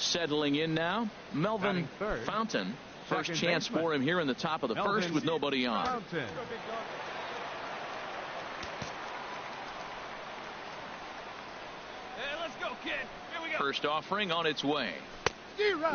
Settling in now, Melvin Fontaine. First chance for him here in the top of the first with nobody on. Hey, let's go, kid. Here we go. First offering on its way.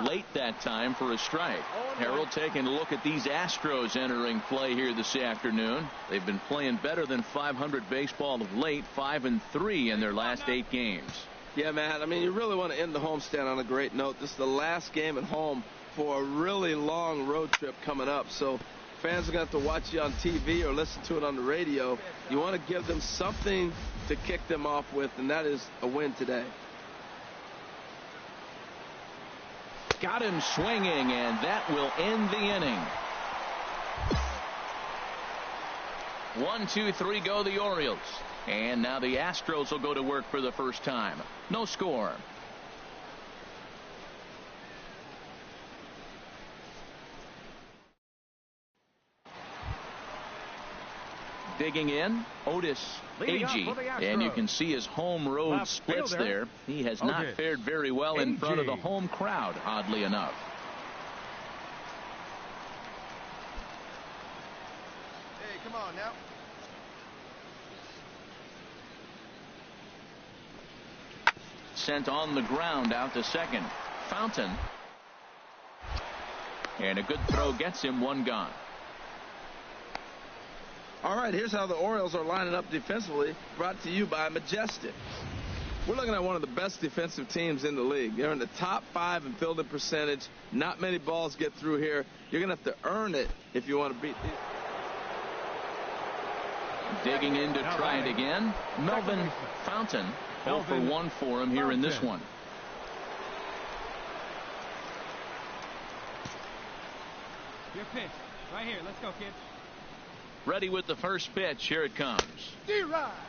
Late that time for a strike. Harold taking a look at these Astros entering play here this afternoon. They've been playing better than .500 baseball of late, 5-3 in their last 8 games. Yeah, man. I mean, you really want to end the homestand on a great note. This is the last game at home for a really long road trip coming up. So fans are going to have to watch you on TV or listen to it on the radio. You want to give them something to kick them off with, and that is a win today. Got him swinging, and that will end the inning. 1, 2, 3 go the Orioles. And now the Astros will go to work for the first time. No score. Digging in, Otis Agee, and you can see his home road splits there. He has not fared very well in front of the home crowd, oddly enough. Hey, come on now. Sent on the ground out to second. Fontaine. And a good throw gets him one gone. All right, here's how the Orioles are lining up defensively, brought to you by Majestic. We're looking at one of the best defensive teams in the league. They're in the top 5 in fielding percentage. Not many balls get through here. You're going to have to earn it if you want to beat these. Digging in to try it again. Melvin Fontaine. 0 for 1 for him here in this one. Your pitch. Right here. Let's go, kid. Ready with the first pitch. Here it comes.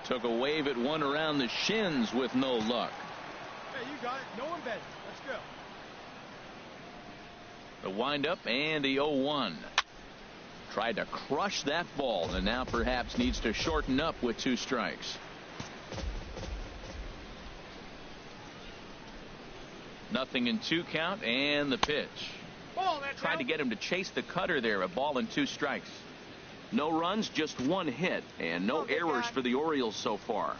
Took a wave at one around the shins with no luck. Hey, you got it. No one bet. Let's go. The windup and the 0-1. Tried to crush that ball and now perhaps needs to shorten up with 2 strikes. Nothing in 2 count and the pitch. Tried to get him to chase the cutter there. A ball and 2 strikes. No runs, just 1 hit, and no errors for the Orioles so far.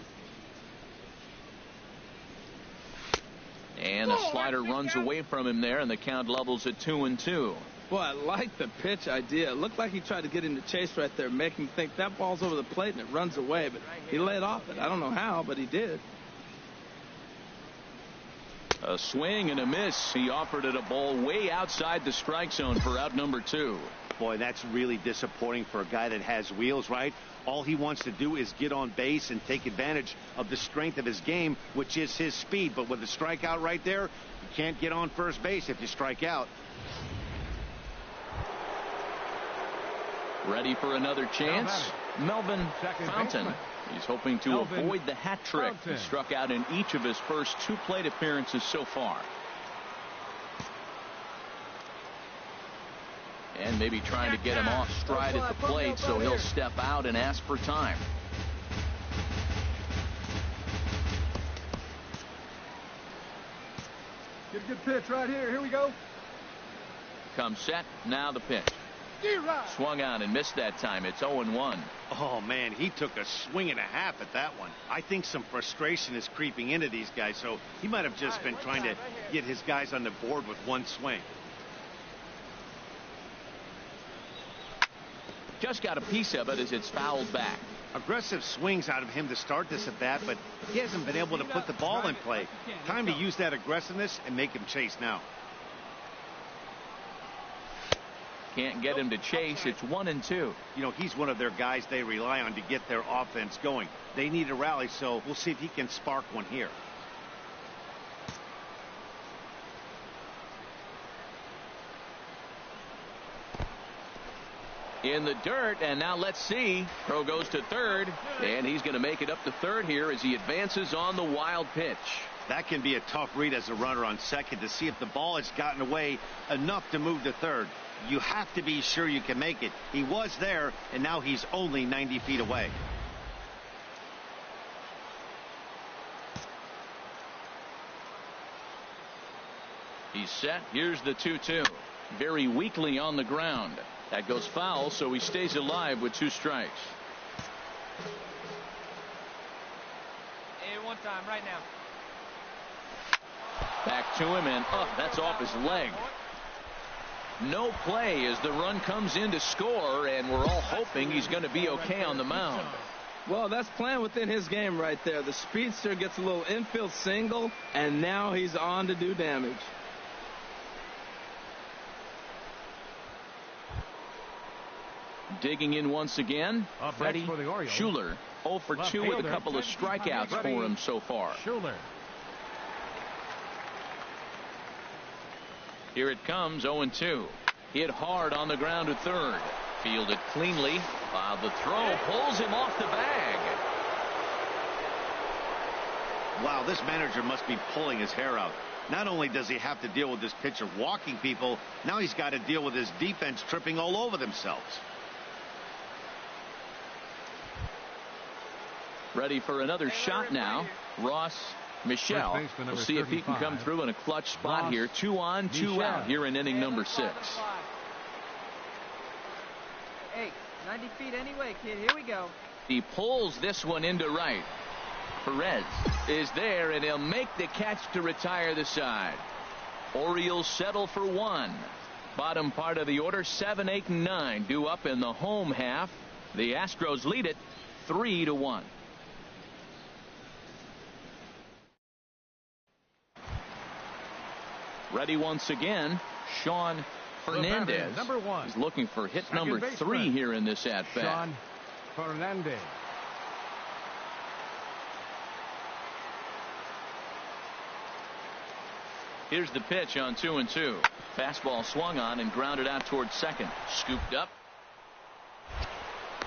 And the slider runs away from him there, and the count levels at 2-2. Boy, I like the pitch idea. It looked like he tried to get him to chase right there, make him think that ball's over the plate and it runs away, but he laid off it. I don't know how, but he did. A swing and a miss. He offered it a ball way outside the strike zone for out number 2. Boy, that's really disappointing for a guy that has wheels, right? All he wants to do is get on base and take advantage of the strength of his game, which is his speed. But with the strikeout right there, you can't get on first base if you strike out. Ready for another chance? Melvin Fontaine. He's hoping to avoid the hat trick. He struck out in each of his first 2 plate appearances so far. And maybe trying to get him off stride at the plate, so he'll step out and ask for time. Get a good pitch right here. Here we go. Comes set. Now the pitch. Swung on and missed that time. It's 0-1. Oh, man, he took a swing and a half at that one. I think some frustration is creeping into these guys, so he might have just been trying to get his guys on the board with 1 swing. Just got a piece of it as it's fouled back. Aggressive swings out of him to start this at bat, but he hasn't been able to put the ball in play. Time to use that aggressiveness and make him chase now. Can't get him to chase. It's 1-2. You know, he's one of their guys they rely on to get their offense going. They need a rally, so we'll see if he can spark one here. In the dirt, and now let's see. Throw goes to third, and he's going to make it up to third here as he advances on the wild pitch. That can be a tough read as a runner on second to see if the ball has gotten away enough to move to third. You have to be sure you can make it. He was there, and now he's only 90 feet away. He's set. Here's the 2-2. Very weakly on the ground. That goes foul, so he stays alive with 2 strikes. Hey, one time, right now. Back to him, and that's off his leg. No play as the run comes in to score, and we're all hoping he's going to be okay on the mound. Well, that's playing within his game right there. The speedster gets a little infield single, and now he's on to do damage. Digging in once again, Freddie for the Orioles, Schuler, 0 for 2 with a couple of strikeouts for him so far. Schuler. Here it comes, 0-2. Hit hard on the ground to third. Fielded cleanly, while the throw pulls him off the bag. Wow, this manager must be pulling his hair out. Not only does he have to deal with this pitcher walking people, now he's got to deal with his defense tripping all over themselves. Ready for another shot now. Ross Michelle. We'll see if he can come through in a clutch spot here. 2 on, 2 out here in inning number 6. Hey, 90 feet anyway, kid. Here we go. He pulls this one into right. Perez is there, and he'll make the catch to retire the side. Orioles settle for 1. Bottom part of the order, 7, 8, and 9 due up in the home half. The Astros lead it 3-1. Ready once again, Sean Fernandez. Number 1. He's looking for hit Second number baseman. 3 here in this at-bat. Sean Fernandez. Here's the pitch on 2-2. Fastball swung on and grounded out towards second. Scooped up.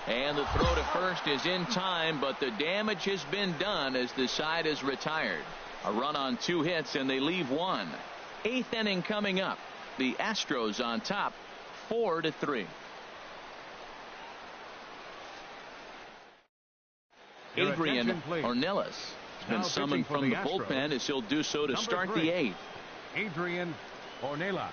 And the throw to first is in time, but the damage has been done as the side is retired. A run on 2 hits, and they leave 1. 8th inning coming up. The Astros on top, 4-3. Adrian Ornelas has been summoned from the bullpen as he'll do so to start the 8th. Adrian Ornelas.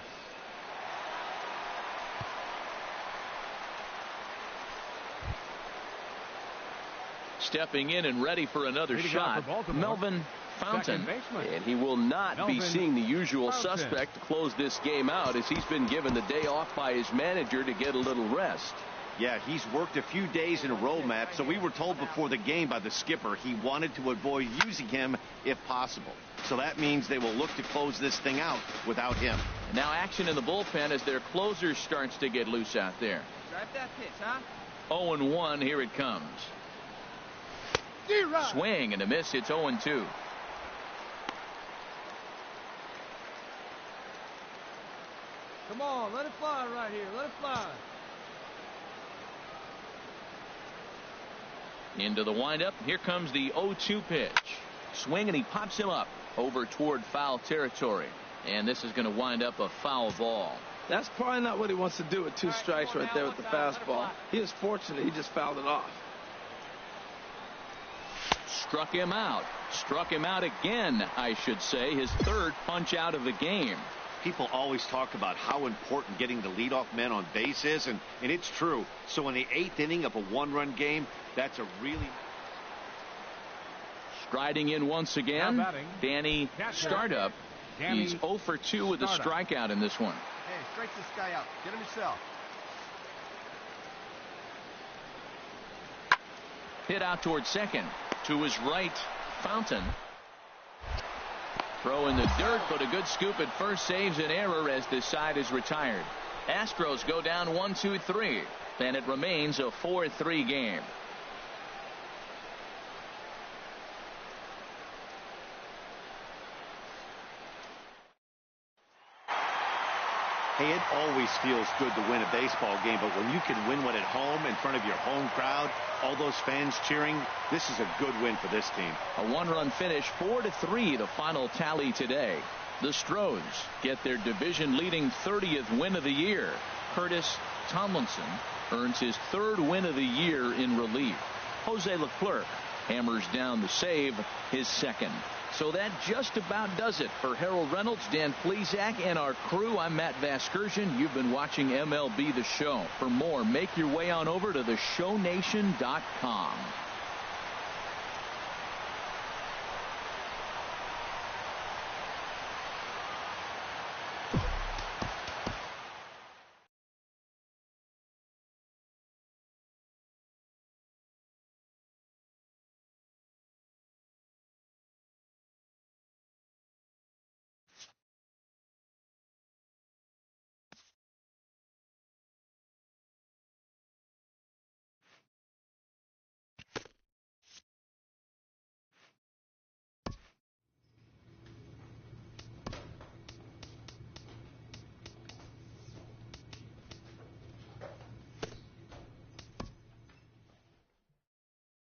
Stepping in and ready for another shot, Melvin Fontaine, and he will not be seeing the usual suspect to close this game out, as he's been given the day off by his manager to get a little rest. Yeah, he's worked a few days in a row, Matt, so we were told before the game by the skipper he wanted to avoid using him if possible. So that means they will look to close this thing out without him. And now action in the bullpen as their closer starts to get loose out there. Drive that pitch, huh? 0-1, here it comes. Swing and a miss. It's 0-2. Come on, let it fly right here. Let it fly. Into the windup. Here comes the 0-2 pitch. Swing, and he pops him up over toward foul territory. And this is going to wind up a foul ball. That's probably not what he wants to do with 2 strikes right there with the fastball. He is fortunate he just fouled it off. Struck him out. Struck him out again, I should say. His 3rd punch out of the game. People always talk about how important getting the leadoff man on base is, and it's true. So in the 8th inning of a 1-run game, that's a really... Striding in once again, Danny Startup. Danny He's 0 for 2 with a strikeout in this one. Hey, strike this guy out. Get him yourself. Hit out towards second. To his right, Fountain. Throw in the dirt, but a good scoop at first saves an error as this side is retired. Astros go down 1-2-3, and it remains a 4-3 game. Hey, it always feels good to win a baseball game, but when you can win one at home in front of your home crowd, all those fans cheering, this is a good win for this team. A 1-run finish, 4-3, the final tally today. The Stros get their division-leading 30th win of the year. Curtis Tomlinson earns his 3rd win of the year in relief. Jose Leclerc hammers down the save, his 2nd. So that just about does it for Harold Reynolds, Dan Plesac, and our crew. I'm Matt Vasgersian. You've been watching MLB The Show. For more, make your way on over to theshownation.com.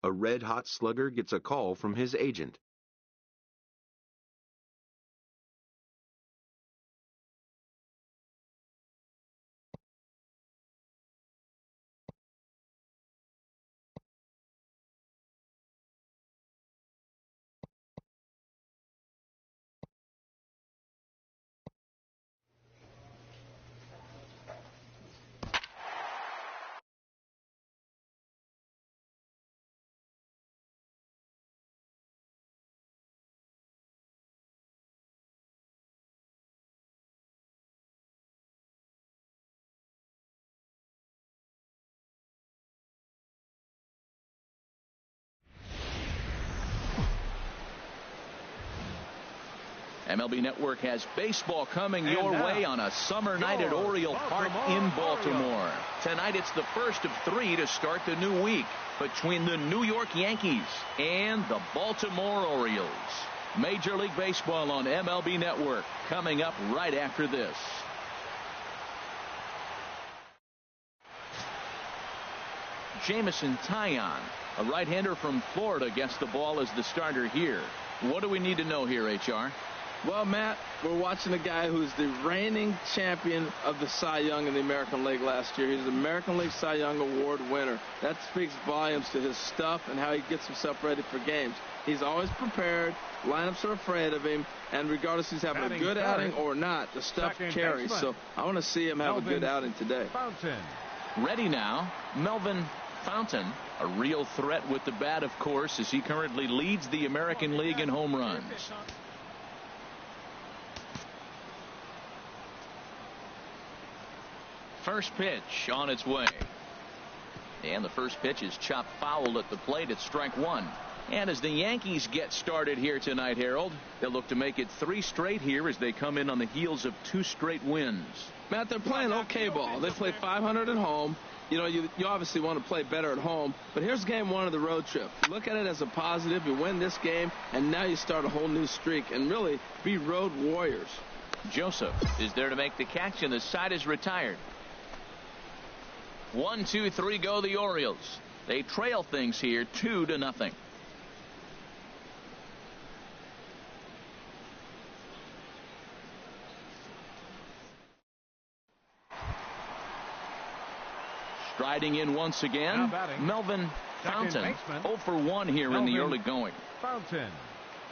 A red-hot slugger gets a call from his agent. MLB Network has baseball coming your way on a summer night at Oriole Park in Baltimore. Tonight it's the first of 3 to start the new week between the New York Yankees and the Baltimore Orioles. Major League Baseball on MLB Network coming up right after this. Jameson Taillon, a right-hander from Florida, gets the ball as the starter here. What do we need to know here, HR? Well, Matt, we're watching a guy who's the reigning champion of the Cy Young in the American League last year. He's the American League Cy Young Award winner. That speaks volumes to his stuff and how he gets himself ready for games. He's always prepared. Lineups are afraid of him. And regardless if he's having a good outing or not, the stuff carries. So I want to see him have a good outing today. Fontaine. Ready now, Melvin Fontaine, a real threat with the bat, of course, as he currently leads the American League in home runs. First pitch on its way. And the first pitch is chopped foul at the plate at strike 1. And as the Yankees get started here tonight, Harold, they'll look to make it 3 straight here as they come in on the heels of 2 straight wins. Matt, they're playing okay ball. They play 500 at home. You know, you obviously want to play better at home. But here's game 1 of the road trip. Look at it as a positive. You win this game, and now you start a whole new streak and really be road warriors. Joseph is there to make the catch, and the side is retired. 1, 2, 3 go the Orioles. They trail things here 2-0. Striding in once again, Melvin Fontaine. 0 for 1 here in the early going. Fontaine.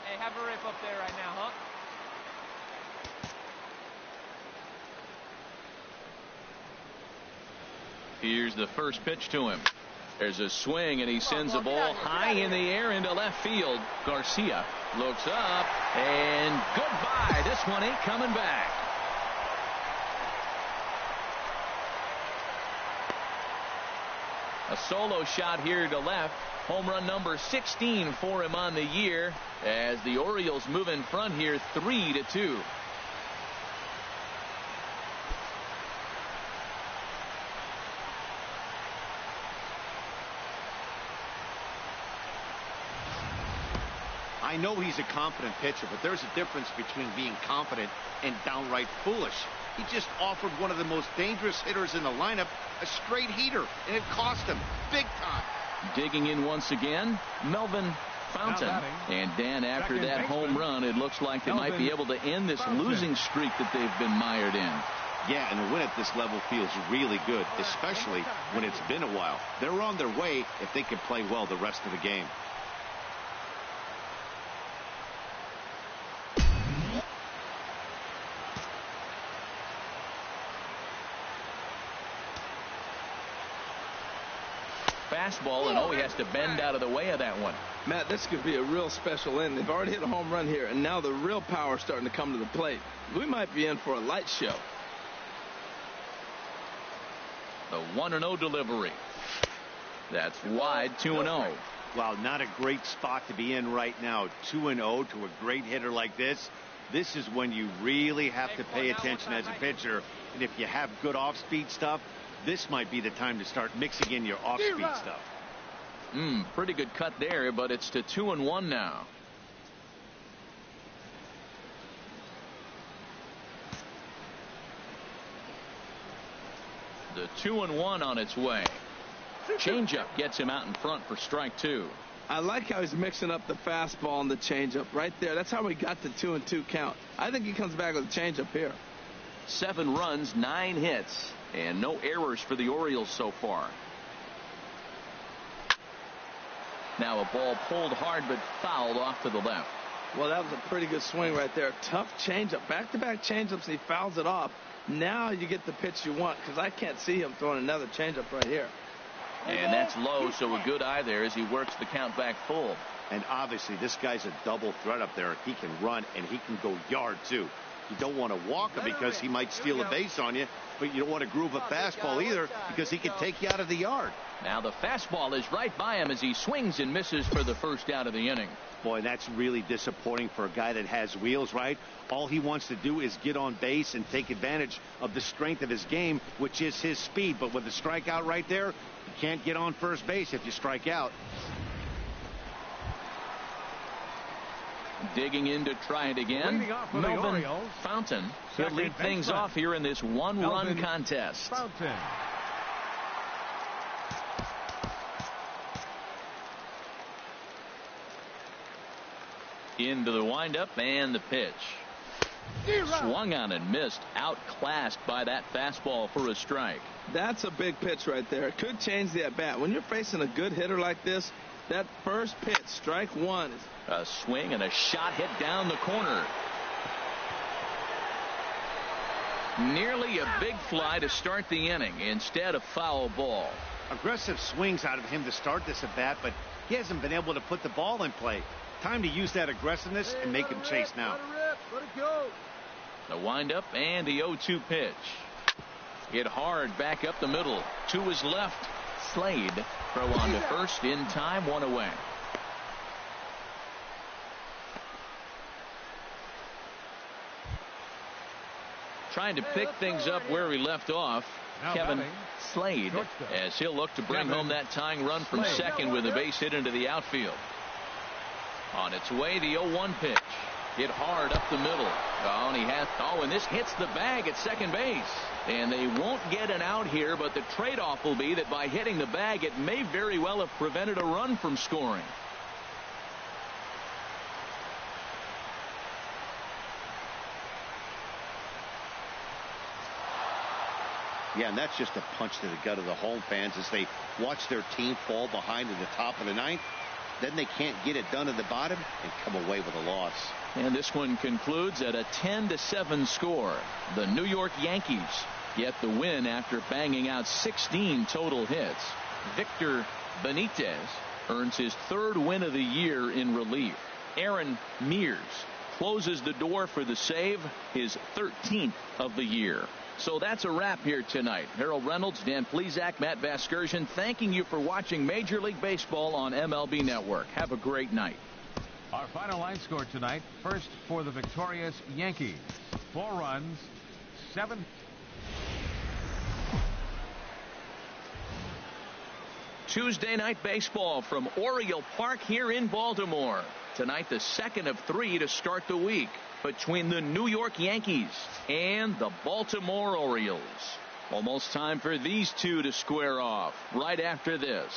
Hey, have a rip up there right now, huh? Here's the first pitch to him. There's a swing, and he sends a ball high in the air into left field. Garcia looks up, and goodbye. This one ain't coming back. A solo shot here to left. Home run number 16 for him on the year as the Orioles move in front here 3-2. I know he's a confident pitcher, but there's a difference between being confident and downright foolish. He just offered one of the most dangerous hitters in the lineup a straight heater, and it cost him big time. Digging in once again, Melvin Fontaine. And Dan, after that home run, it looks like they might be able to end this losing streak that they've been mired in. Yeah, and a win at this level feels really good, especially when it's been a while. They're on their way if they can play well the rest of the game. fastball, and he has to bend out of the way of that one. Matt, this could be a real special inning. They've already hit a home run here, and now the real power is starting to come to the plate. We might be in for a light show. The 1-0 delivery. That's wide, 2-0. Well, not a great spot to be in right now. 2-0 to a great hitter like this. This is when you really have to pay attention as a pitcher. And if you have good off-speed stuff, this might be the time to start mixing in your off-speed stuff. Pretty good cut there, but it's to 2-1 now. The 2-1 on its way. Changeup gets him out in front for strike 2. I like how he's mixing up the fastball and the changeup right there. That's how we got the 2-2 count. I think he comes back with a changeup here. 7 runs, 9 hits, and no errors for the Orioles so far. Now a ball pulled hard but fouled off to the left. Well, that was a pretty good swing right there. Tough changeup. Back-to-back changeups, and he fouls it off. Now you get the pitch you want, because I can't see him throwing another changeup right here. And that's low, so a good eye there as he works the count back full. And obviously this guy's a double threat up there. He can run and he can go yard too. You don't want to walk him because he might steal a base on you, but you don't want to groove a fastball either because he can take you out of the yard. Now the fastball is right by him as he swings and misses for the first out of the inning. Boy, that's really disappointing for a guy that has wheels, right? All he wants to do is get on base and take advantage of the strength of his game, which is his speed. But with a strikeout right there, you can't get on first base if you strike out. Digging in to try it again. Melvin Fontaine. He'll lead things off here in this one-run contest. Fontaine. Into the windup and the pitch. Swung on and missed. Outclassed by that fastball for a strike. That's a big pitch right there. It could change the at-bat. When you're facing a good hitter like this, that first pitch, strike 1, is a swing and a shot hit down the corner. Nearly a big fly to start the inning. Instead, a foul ball. Aggressive swings out of him to start this at bat, but he hasn't been able to put the ball in play. Time to use that aggressiveness and make him chase now. Let it go. The windup and the 0-2 pitch. Hit hard back up the middle. To his left. Slade. Throw on to first in time. 1 away. Trying to pick things up where he left off. Kevin Slade, as he'll look to bring home that tying run from second with a base hit into the outfield. On its way, the 0-1 pitch. Hit hard up the middle. And this hits the bag at second base. And they won't get an out here, but the trade-off will be that by hitting the bag, it may very well have prevented a run from scoring. Yeah, and that's just a punch to the gut of the home fans as they watch their team fall behind in the top of the ninth. Then they can't get it done at the bottom and come away with a loss. And this one concludes at a 10-7 score. The New York Yankees get the win after banging out 16 total hits. Victor Benitez earns his 3rd win of the year in relief. Aaron Mears closes the door for the save, his 13th of the year. So that's a wrap here tonight. Harold Reynolds, Dan Plesac, Matt Vasgersian, thanking you for watching Major League Baseball on MLB Network. Have a great night. Our final line score tonight. First for the victorious Yankees. 4 runs, 7. Tuesday night baseball from Oriole Park here in Baltimore. Tonight, the second of 3 to start the week between the New York Yankees and the Baltimore Orioles. Almost time for these two to square off right after this.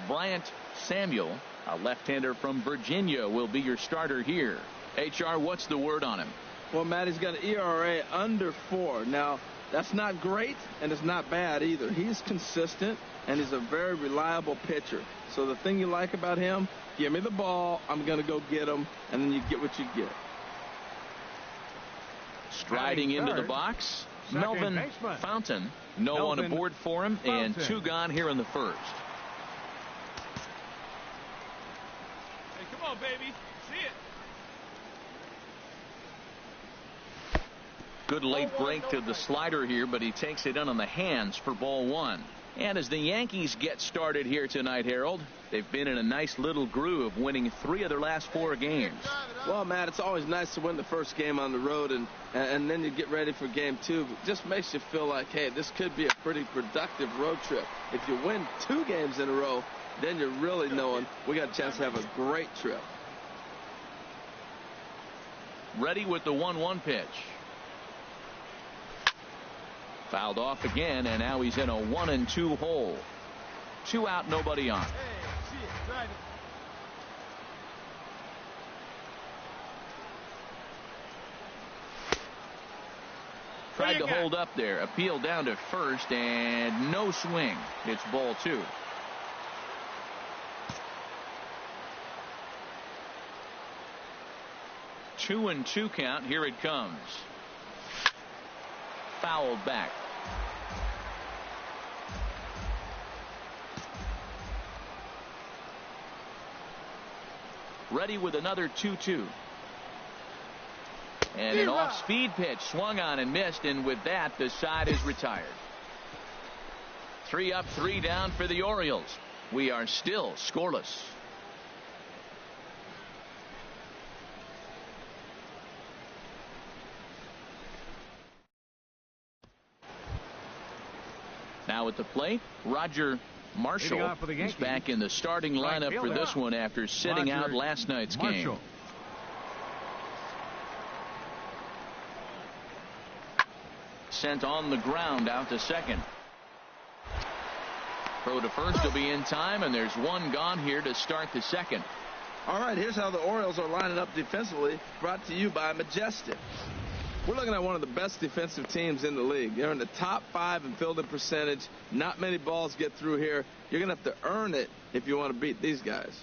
Bryant Samuel, a left-hander from Virginia, will be your starter here. HR, what's the word on him? Well, Matt, he's got an ERA under 4. Now, that's not great, and it's not bad either. He's consistent, and he's a very reliable pitcher. So the thing you like about him, give me the ball, I'm going to go get him, and then you get what you get. Striding into the box, Melvin Fontaine. No on aboard for him, and 2 gone here in the first. Hey, come on, baby. See it. Good late break to the slider here, but he takes it in on the hands for ball 1. And as the Yankees get started here tonight, Harold, they've been in a nice little groove, winning 3 of their last 4 games. Well, Matt, it's always nice to win the first game on the road, and then you get ready for game 2. It just makes you feel like, hey, this could be a pretty productive road trip. If you win 2 games in a row, then you're really knowing we got a chance to have a great trip. Ready with the 1-1 pitch. Fouled off again, and now he's in a 1-2 hole. 2 out, nobody on. Hey, see it, drive it. Tried to hold up there. Appeal down to first, and no swing. It's ball 2. Two and 2 count. Here it comes. Fouled back. Ready with another 2-2. And an off-speed pitch swung on and missed, and with that the side is retired. 3 up, 3 down for the Orioles. We are still scoreless. Now at the plate, Roger Marshall is back in the starting lineup for this one after sitting out last night's game. Sent on the ground out to second. Throw to first will be in time, and there's 1 gone here to start the second. All right, here's how the Orioles are lining up defensively, brought to you by Majestic. We're looking at one of the best defensive teams in the league. They're in the top 5 in fielding percentage. Not many balls get through here. You're going to have to earn it if you want to beat these guys.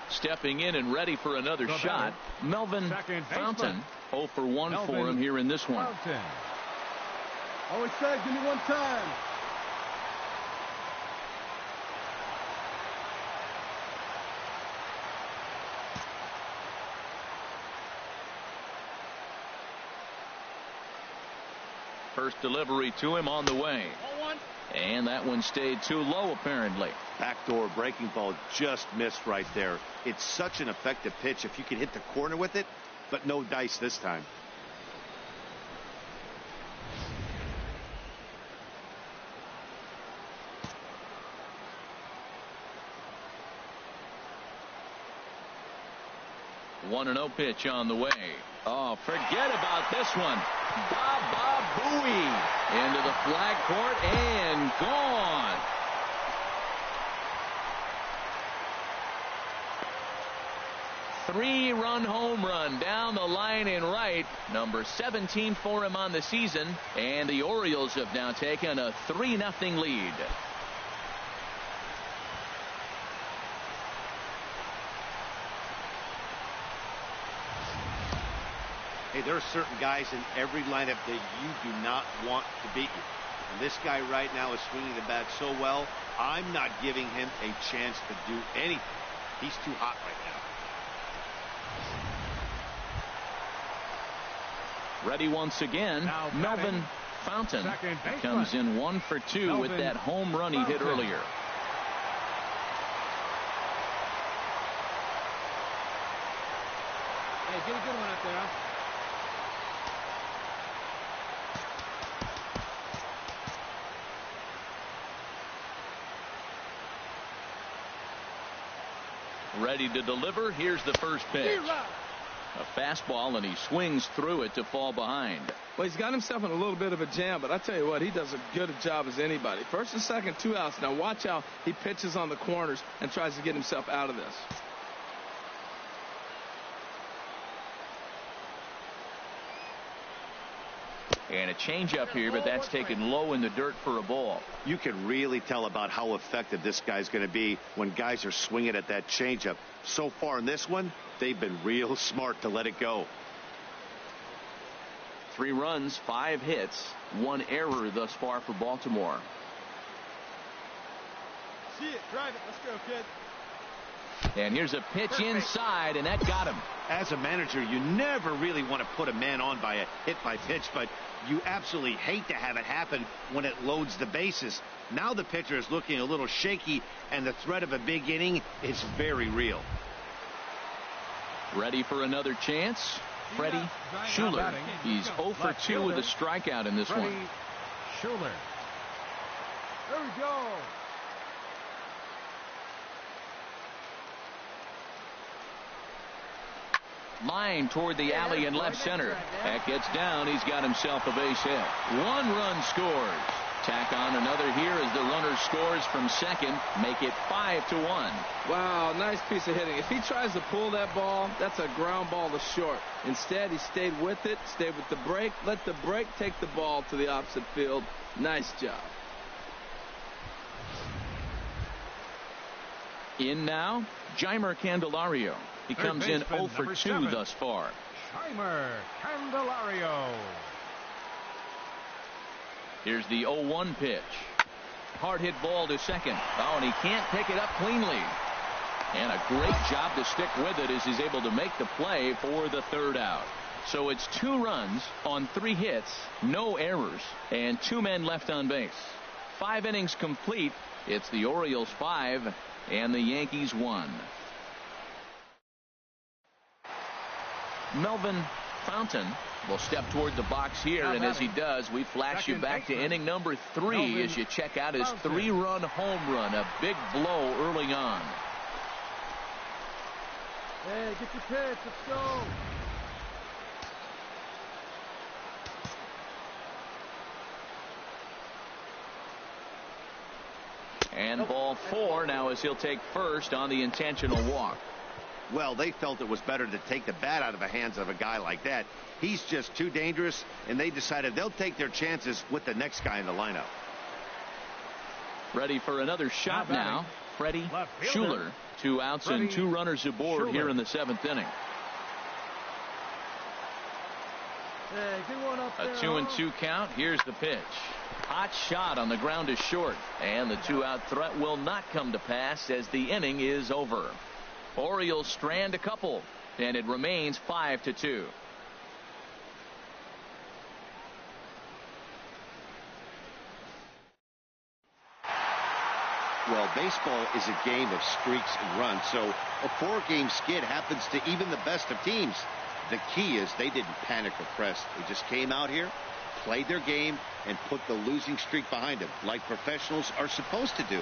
Stepping in and ready for another shot, Melvin Fontaine. 0 for 1 for him here in this one. Always said, give me 1 time. First delivery to him on the way. And that one stayed too low, apparently. Backdoor breaking ball just missed right there. It's such an effective pitch if you can hit the corner with it, but no dice this time. One 1-0 pitch on the way. Oh, forget about this one. Baba Booey into the flag court and gone. Three-run home run down the line in right. Number 17 for him on the season. And the Orioles have now taken a 3-0 lead. Hey, there are certain guys in every lineup that you do not want to beat you. And this guy right now is swinging the bat so well, I'm not giving him a chance to do anything. He's too hot right now. Ready once again, now Melvin Fontaine comes in 1 for 2 with that home run he hit earlier. Hey, get a good one up there, huh? Ready to deliver. Here's the first pitch. A fastball, and he swings through it to fall behind. Well, he's got himself in a little bit of a jam, but I tell you what, he does a good job as anybody. First and second, 2 outs. Now watch how he pitches on the corners and tries to get himself out of this. And a changeup here, but that's taken low in the dirt for a ball. You can really tell about how effective this guy's going to be when guys are swinging at that changeup. So far in this one, they've been real smart to let it go. 3 runs, 5 hits, 1 error thus far for Baltimore. See it, drive it. Let's go, kid. And here's a pitch inside, and that got him. As a manager, you never really want to put a man on by a hit by pitch, but you absolutely hate to have it happen when it loads the bases. Now the pitcher is looking a little shaky, and the threat of a big inning is very real. Ready for another chance? Freddie Schuler. He's 0 for 2 with a strikeout in this one. Schuler. There we go. Line toward the alley in left center. That gets down. He's got himself a base hit. 1 run scores. Tack on another here as the runner scores from second. Make it 5-1. Wow, nice piece of hitting. If he tries to pull that ball, that's a ground ball to short. Instead, he stayed with it, stayed with the break, let the break take the ball to the opposite field. Nice job. In now, Jeimer Candelario. He comes in 0 for 2 thus far. Jeimer Candelario. Here's the 0-1 pitch. Hard hit ball to second. Oh, and he can't pick it up cleanly. And a great job to stick with it as he's able to make the play for the 3rd out. So it's 2 runs on 3 hits, no errors, and 2 men left on base. 5 innings complete. It's the Orioles 5 and the Yankees 1. Melvin Fontaine will step toward the box here, and as he does, we flash you back to inning number 3 as you check out his 3-run home run. A big blow early on. Hey, get your pitch. Let's go. And ball 4 now as he'll take first on the intentional walk. Well, they felt it was better to take the bat out of the hands of a guy like that. He's just too dangerous, and they decided they'll take their chances with the next guy in the lineup. Ready for another shot now. Freddie Schuler. 2 outs and 2 runners aboard here in the 7th inning. Hey, get one up there. A 2-2 count. Here's the pitch. Hot shot on the ground is short, and the 2-out threat will not come to pass as the inning is over. Orioles strand a couple, and it remains 5-2. Well, baseball is a game of streaks and runs, so a 4-game skid happens to even the best of teams. The key is they didn't panic or press. They just came out here, played their game, and put the losing streak behind them, like professionals are supposed to do.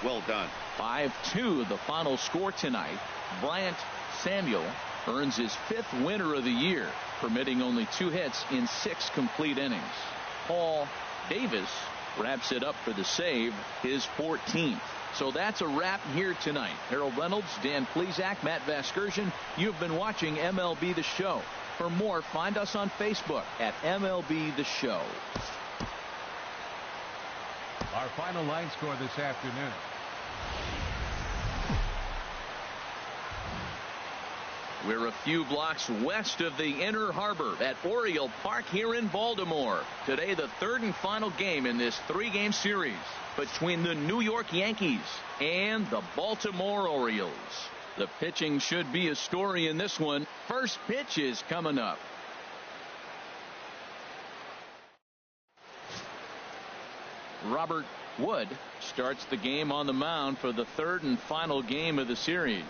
Well done. 5-2 the final score tonight. Bryant Samuel earns his 5th winner of the year, permitting only 2 hits in 6 complete innings. Paul Davis wraps it up for the save, his 14th. So that's a wrap here tonight. Harold Reynolds, Dan Plesac, Matt Vasgersian. You've been watching MLB The Show. For more, find us on Facebook at MLB The Show. Our final line score this afternoon. We're a few blocks west of the Inner Harbor at Oriole Park here in Baltimore. Today, the 3rd and final game in this 3-game series between the New York Yankees and the Baltimore Orioles. The pitching should be a story in this one. First pitch is coming up. Robert Wood starts the game on the mound for the 3rd and final game of the series.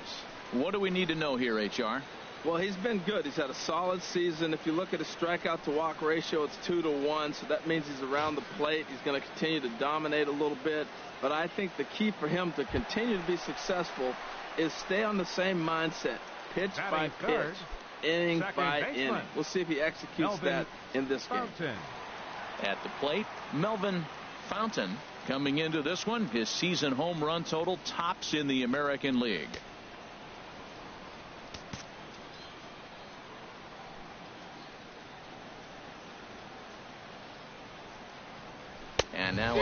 What do we need to know here, HR? Well, he's been good. He's had a solid season. If you look at his strikeout to walk ratio, it's 2-1, so that means he's around the plate. He's going to continue to dominate a little bit. But I think the key for him to continue to be successful is stay on the same mindset. Pitch by pitch, inning by inning. We'll see if he executes that in this game. At the plate, Melvin Fontaine coming into this one. His season home run total tops in the American League.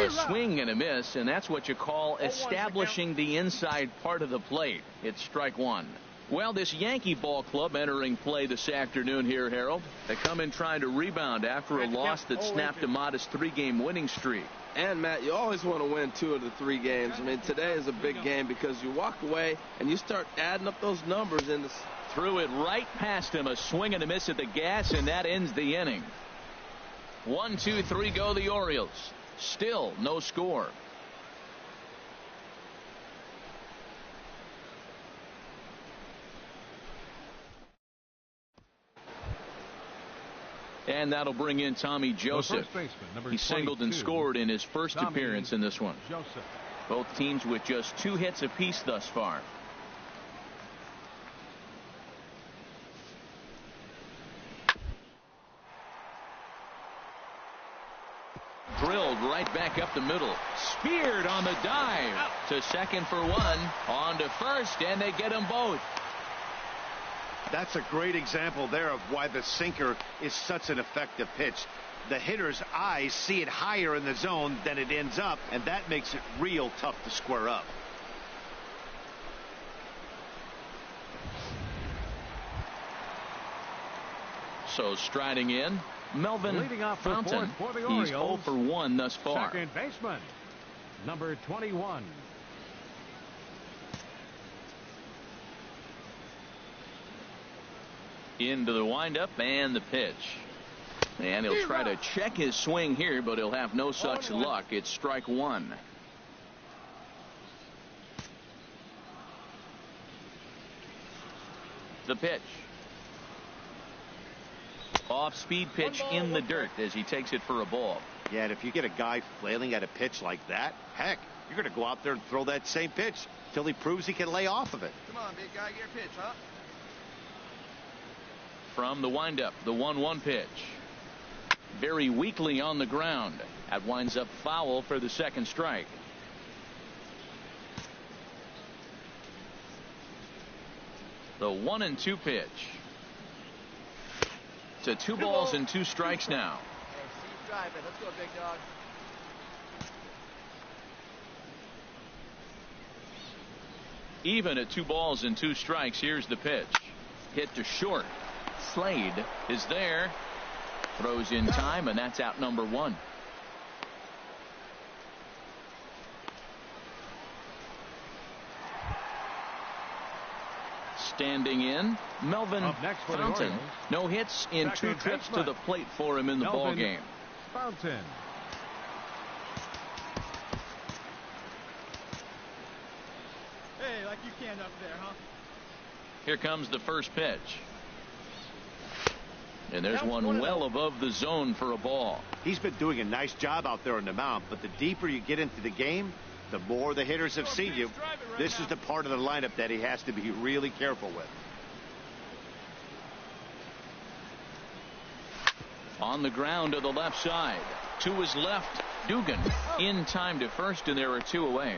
A swing and a miss, and that's what you call establishing the inside part of the plate. It's strike one. Well, this Yankee ball club entering play this afternoon here, Harold. They come in trying to rebound after a loss that snapped a modest 3-game winning streak. And, Matt, you always want to win 2 of the 3 games. I mean, today is a big game because you walk away and you start adding up those numbers. Threw it right past him. A swing and a miss at the gas, and that ends the inning. 1, 2, 3 go the Orioles. Still no score. And that'll bring in Tommy Joseph. He singled and scored in his first appearance in this one. Both teams with just 2 hits apiece thus far. Drilled right back up the middle. Speared on the dive. To second for 1. On to first, and they get them both. That's a great example there of why the sinker is such an effective pitch. The hitter's eyes see it higher in the zone than it ends up, and that makes it real tough to square up. So striding in, Melvin Fontaine. He's 0 for 1 thus far. Second baseman, number 21. Into the windup and the pitch. And he'll try to check his swing here, but he'll have no such luck. It's strike 1. The pitch. Off-speed pitch in the dirt as he takes it for a ball. Yeah, and if you get a guy flailing at a pitch like that, heck, you're going to go out there and throw that same pitch till he proves he can lay off of it. Come on, big guy, get your pitch, huh? From the windup, the 1-1 pitch. Very weakly on the ground. That winds up foul for the second strike. The 1-2 pitch. To 2 balls and 2 strikes now. Hey, see you driving. Let's go, big dog. Even at 2 balls and 2 strikes, here's the pitch. Hit to short. Slade is there. Throws in time, and that's out number 1. Standing in, Melvin Fontaine. No hits in 2 trips to the plate for him in the ball game. Fontaine. Hey, like you can up there, huh? Here comes the first pitch. And there's one well above the zone for a ball. He's been doing a nice job out there on the mound, but the deeper you get into the game, the more the hitters have seen you. This is the part of the lineup that he has to be really careful with. On the ground to the left side. To his left, Dugan in time to first, and there are 2 away.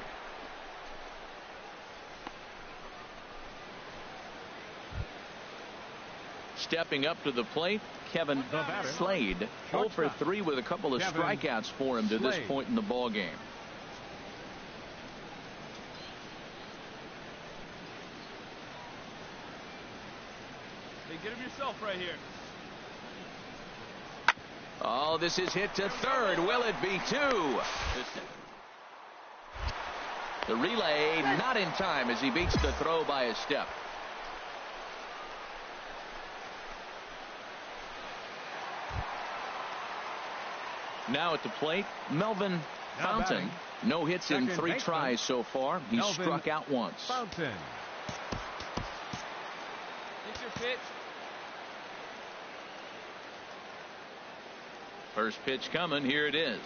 Stepping up to the plate, Kevin Slade. 0 for 3 with a couple of strikeouts for him to this point in the ball game. Hey, get him yourself right here. Oh, this is hit to third. Will it be 2? The relay not in time as he beats the throw by a step. Now at the plate, Melvin Fontaine. No hits in 3 tries so far. He's struck out once. Fontaine. Get your pitch. First pitch coming. Here it is.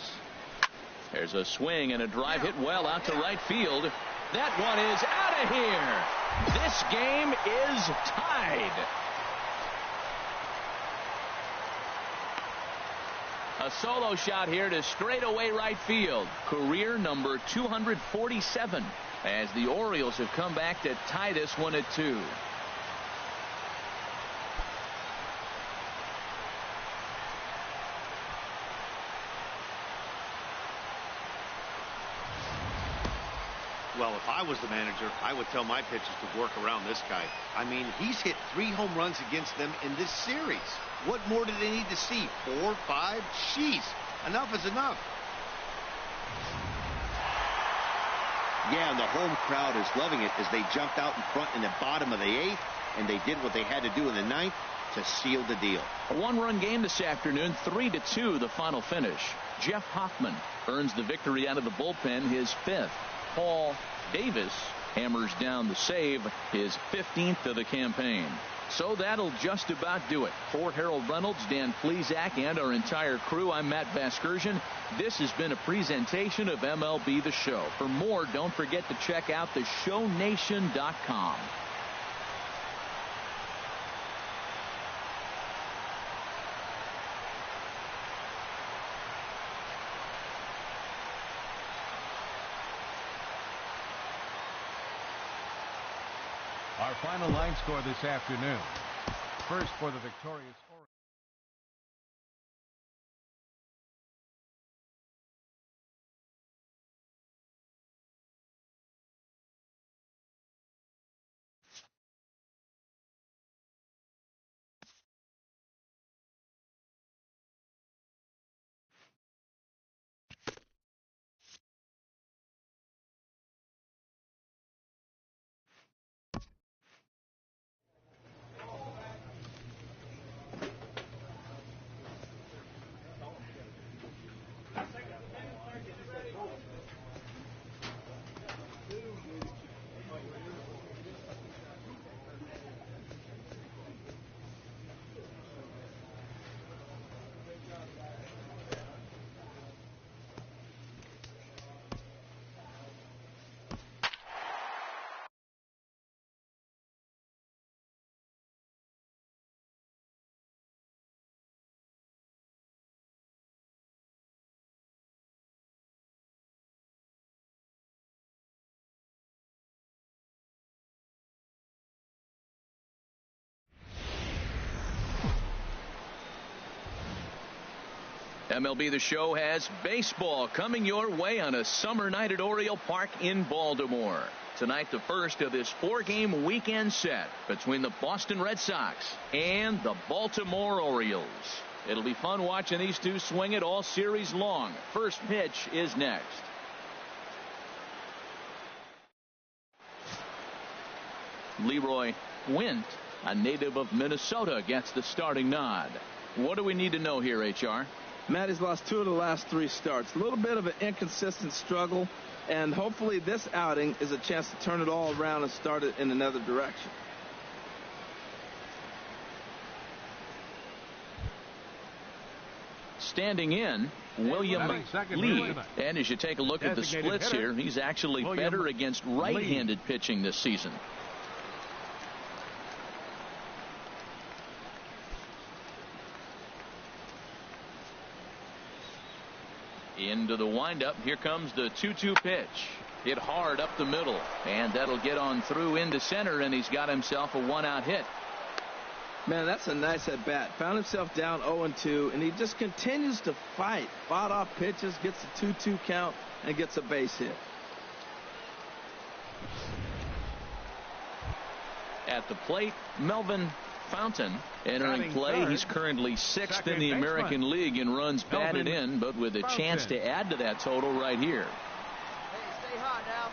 There's a swing and a drive hit well out to right field. That one is out of here. This game is tied. A solo shot here to straightaway right field. Career number 247 as the Orioles have come back to tie this one at 2. Well, if I was the manager, I would tell my pitchers to work around this guy. I mean, he's hit 3 home runs against them in this series. What more do they need to see? 4, 5? Jeez, enough is enough. Yeah, and the home crowd is loving it as they jumped out in front in the bottom of the 8th, and they did what they had to do in the 9th to seal the deal. A 1-run game this afternoon, 3-2 the final finish. Jeff Hoffman earns the victory out of the bullpen, his 5th. Paul Davis hammers down the save, his 15th of the campaign. So that'll just about do it. For Harold Reynolds, Dan Plesac, and our entire crew, I'm Matt Vasgersian. This has been a presentation of MLB The Show. For more, don't forget to check out theshownation.com. Our final line score this afternoon. First for the victorious Orioles. MLB The Show has baseball coming your way on a summer night at Oriole Park in Baltimore. Tonight, the first of this 4-game weekend set between the Boston Red Sox and the Baltimore Orioles. It'll be fun watching these two swing it all series long. First pitch is next. Leroy Wint, a native of Minnesota, gets the starting nod. What do we need to know here, HR? Matt has lost 2 of the last 3 starts. A little bit of an inconsistent struggle, and hopefully this outing is a chance to turn it all around and start it in another direction. Standing in, William Lee. And as you take a look at the splits here, he's actually better against right-handed pitching this season. Into the windup. Here comes the 2-2 pitch. Hit hard up the middle, and that'll get on through into center, and he's got himself a 1-out hit. Man, that's a nice at bat. Found himself down 0-2, and he just continues to fight. Fought off pitches, gets a 2-2 count, and gets a base hit. At the plate, Melvin Fontaine entering play. He's currently 6th in the American League in runs batted in, but with a chance to add to that total right here. Hey, stay hot now.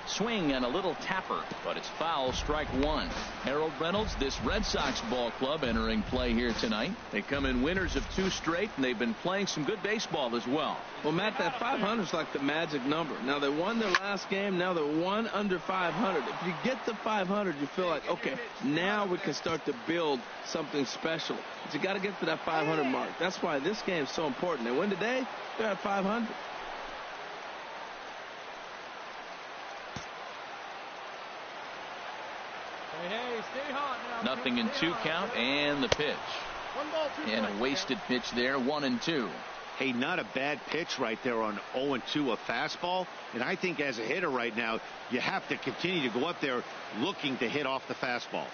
Swing and a little tapper, but it's foul, strike 1. Harold Reynolds, this Red Sox ball club entering play here tonight. They come in winners of 2 straight, and they've been playing some good baseball as well. Well, Matt, that 500 is like the magic number. Now, they won their last game. Now they're 1 under 500. If you get to 500, you feel like, okay, now we can start to build something special. But you got to get to that 500 mark. That's why this game is so important. They win today, they're at 500. Hey, stay hot now. 0-2 count, and the pitch. 1 ball, 2 And strikes. a wasted pitch there, 1-2. Hey, not a bad pitch right there on 0-2, a fastball. And I think as a hitter right now, you have to continue to go up there looking to hit off the fastball.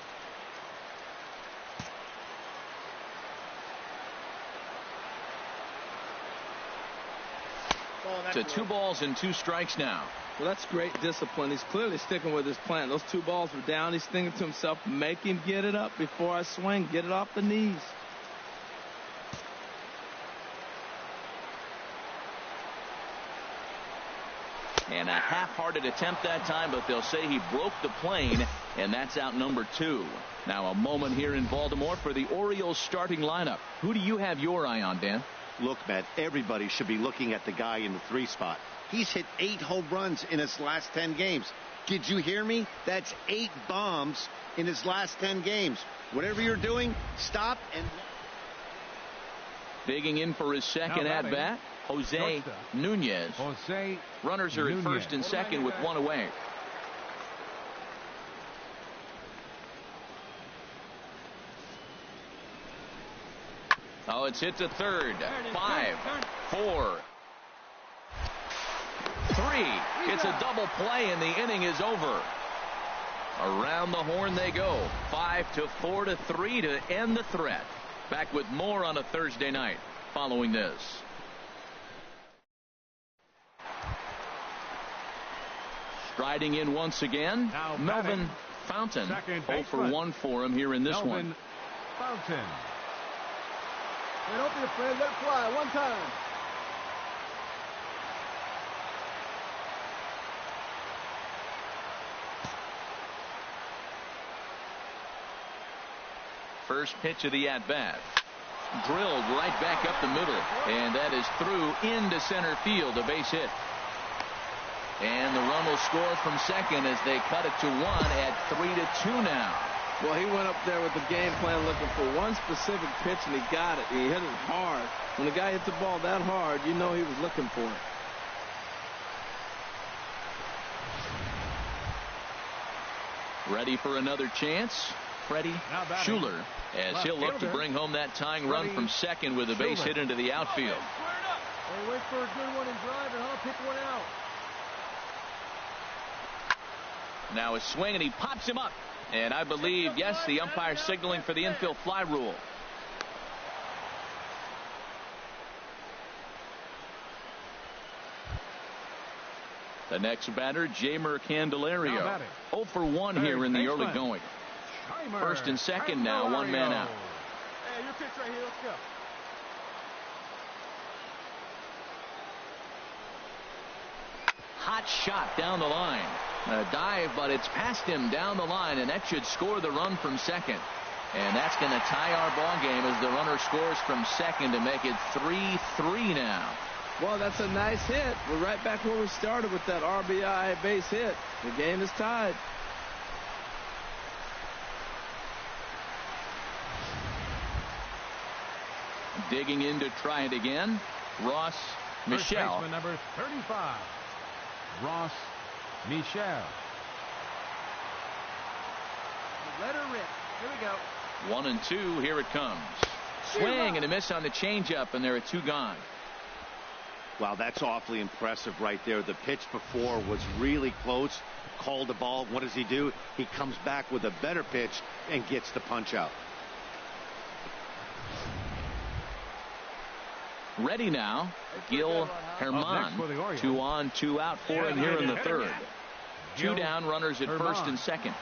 To 2 balls and 2 strikes now. Well, that's great discipline. He's clearly sticking with his plan. Those 2 balls were down. He's thinking to himself, make him get it up before I swing. Get it off the knees. And a half-hearted attempt that time, but they'll say he broke the plane, and that's out number 2. Now a moment here in Baltimore for the Orioles starting lineup. Who do you have your eye on, Dan? Look, Matt, everybody should be looking at the guy in the 3 spot. He's hit 8 home runs in his last 10 games. Did you hear me? That's 8 bombs in his last 10 games. Whatever you're doing, stop and... Digging in for his second at-bat, Jose Nunez. Runners are at first and second with 1 away. Oh, it's hit to third. 5, 4, 3. It's a double play, and the inning is over. Around the horn they go. 5-4 to 3 to end the threat. Back with more on a Thursday night following this. Striding in once again, Now Melvin Fontaine. 0 for 1 for him here in this one. Fontaine. Hey, don't be afraid. Let it fly. 1 time. First pitch of the at-bat. Drilled right back up the middle. And that is through into center field. A base hit. And the run will score from second as they cut it to 1 at 3-2 now. Well, he went up there with the game plan looking for one specific pitch, and he got it. He hit it hard. When the guy hits the ball that hard, you know he was looking for it. Ready for another chance. Freddie Schuler, as he'll look to bring home that tying run from second with a base hit into the outfield. Hey, wait for a good one and drive it. I'll pick one out. Now a swing, and he pops him up. And I believe, yes, the umpire signaling for the infield fly rule. The next batter, Jamer Candelario. 0 for 1 here in the early going. First and second now, 1 man out. Hey, your pitch right here. Let's go. Hot shot down the line. A dive, but it's past him down the line, and that should score the run from second. And that's going to tie our ball game as the runner scores from second to make it 3-3 now. Well, that's a nice hit. We're right back where we started with that RBI base hit. The game is tied. Digging in to try it again, Ross Michelle. First baseman number 35, Ross Michelle. Let her rip. Here we go. 1 and 2. Here it comes. Swing and a miss on the changeup, and there are 2 gone. Wow, that's awfully impressive right there. The pitch before was really close. Called the ball. What does he do? He comes back with a better pitch and gets the punch out. Ready now, Gil Herman. 2 on, 2 out for him here in the third. 2 down, runners at first and second.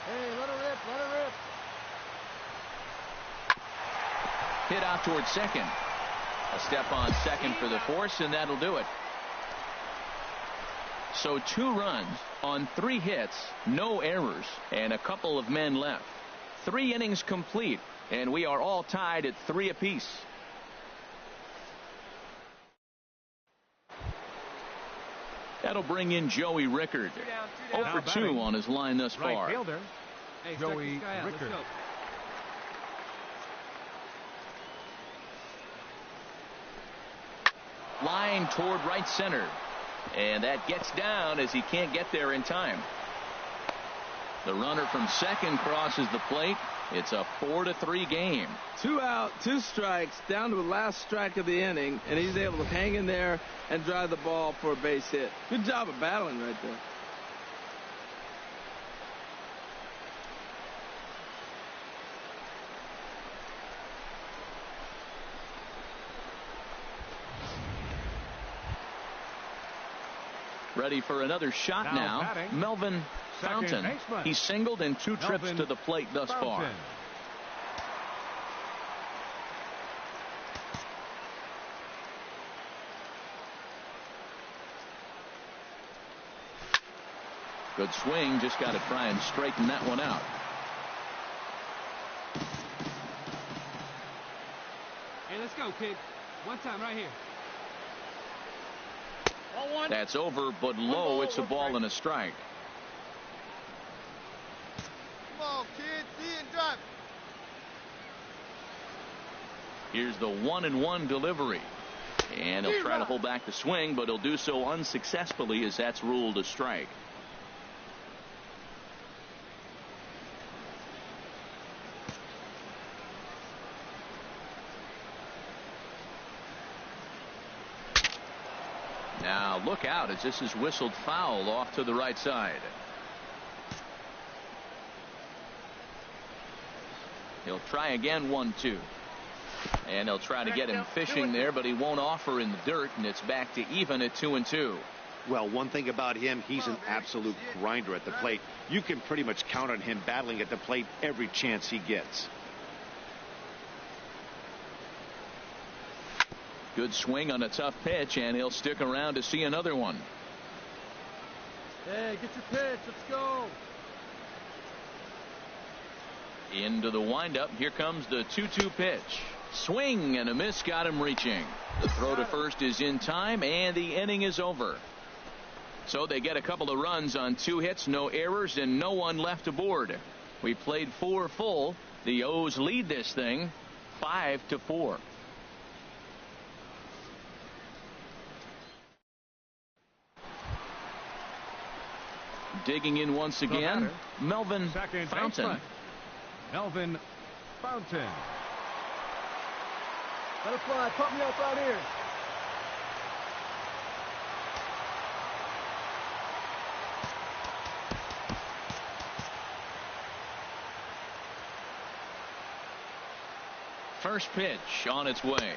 Hey, let her rip, let her rip. Hit out towards second. A step on second for the force, and that'll do it. So 2 runs on 3 hits, no errors, and a couple of men left. 3 innings complete, and we are all tied at 3 apiece. That'll bring in Joey Rickard. 0 for 2 on his line thus far. Right fielder, Hey, Joey Rickard. Rickard. Let's go. Line toward right center. And that gets down as he can't get there in time. The runner from second crosses the plate. It's a 4-3 game. 2 out, 2 strikes, down to the last strike of the inning, and he's able to hang in there and drive the ball for a base hit. Good job of battling right there. Ready for another shot now. Batting, Melvin Fontaine. He's singled in 2 trips to the plate thus far. Good swing. Just got to try and straighten that one out. Hey, let's go, kid. One time right here. That's over, but low. It's a ball and a strike. Come on, kid. See and drive. Here's the 1-1 delivery. And he'll try to hold back the swing, but he'll do so unsuccessfully as that's ruled a strike. Now look out as this is whistled foul off to the right side. He'll try again, 1-2. And he'll try to get him fishing there, but he won't offer in the dirt, and it's back to even at 2-2. Well, one thing about him, he's an absolute grinder at the plate. You can pretty much count on him battling at the plate every chance he gets. Good swing on a tough pitch, and he'll stick around to see another one. Hey, get your pitch. Let's go. Into the windup. Here comes the 2-2 pitch. Swing and a miss, got him reaching. The throw to first is in time, and the inning is over. So they get a couple of runs on 2 hits, no errors, and no one left aboard. We played 4 full. The O's lead this thing 5-4. Digging in once again, Melvin Fontaine. Melvin Fontaine. Let it fly. Pump me up right here. First pitch on its way.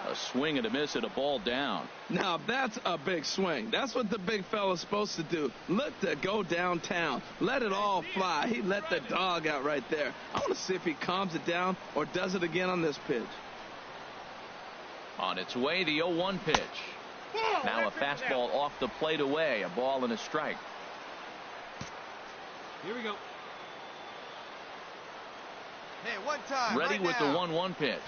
A swing and a miss at a ball down. Now that's a big swing. That's what the big fella's supposed to do. Look to go downtown. Let it all fly. He let the dog out right there. I want to see if he calms it down or does it again on this pitch. On its way, the 0-1 pitch. Now a fastball off the plate away. A ball and a strike. Here we go. Hey, one time. Ready right with now. the 1-1 pitch.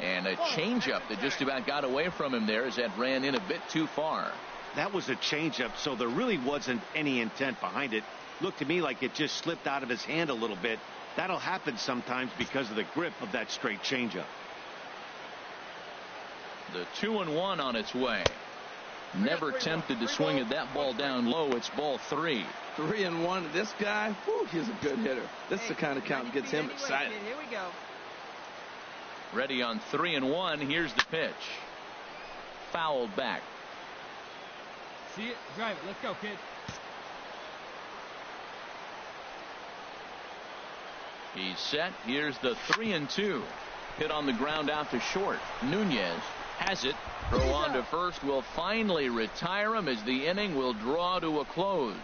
And a changeup that just about got away from him there as that ran in a bit too far. That was a changeup, so there really wasn't any intent behind it. Looked to me like it just slipped out of his hand a little bit. That'll happen sometimes because of the grip of that straight changeup. The 2-1 on its way. Never tempted to swing at that ball down low. It's ball 3. 3-1. This guy, whew, he's a good hitter. This is the kind of count that gets him excited. Here we go. Ready on 3-1. Here's the pitch. Fouled back. See it? Drive it. Let's go, kid. He's set. Here's the 3-2. Hit on the ground out to short. Nunez has it. Throw on to first will finally retire him as the inning will draw to a close.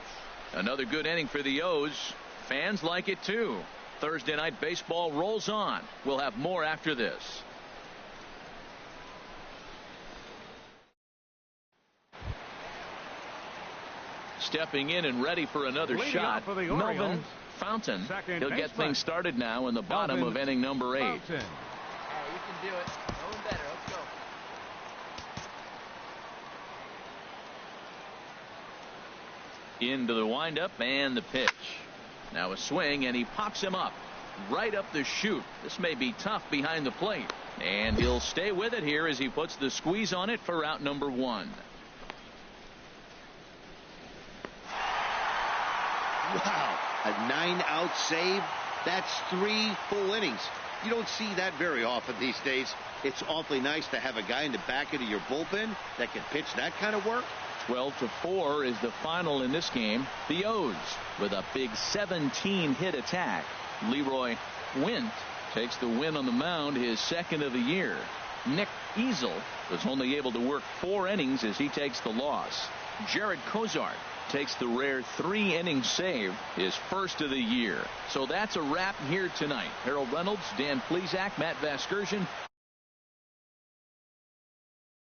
Another good inning for the O's. Fans like it too. Thursday night baseball rolls on. We'll have more after this. Stepping in and ready for another shot, Melvin Fontaine. He'll get things started now in the bottom of inning number 8. Hey, you can do it. No one better. Let's go. Into the windup and the pitch. Now a swing, and he pops him up right up the chute. This may be tough behind the plate, and he'll stay with it here as he puts the squeeze on it for out number 1. Wow, a 9-out save. That's 3 full innings. You don't see that very often these days. It's awfully nice to have a guy in the back end of your bullpen that can pitch that kind of work. 12-4 is the final in this game. The O's with a big 17-hit attack. Leroy Wint takes the win on the mound, his second of the year. Nick Easel was only able to work 4 innings as he takes the loss. Jared Cozart takes the rare 3-inning save, his first of the year. So that's a wrap here tonight. Harold Reynolds, Dan Plesac, Matt Vasgersian.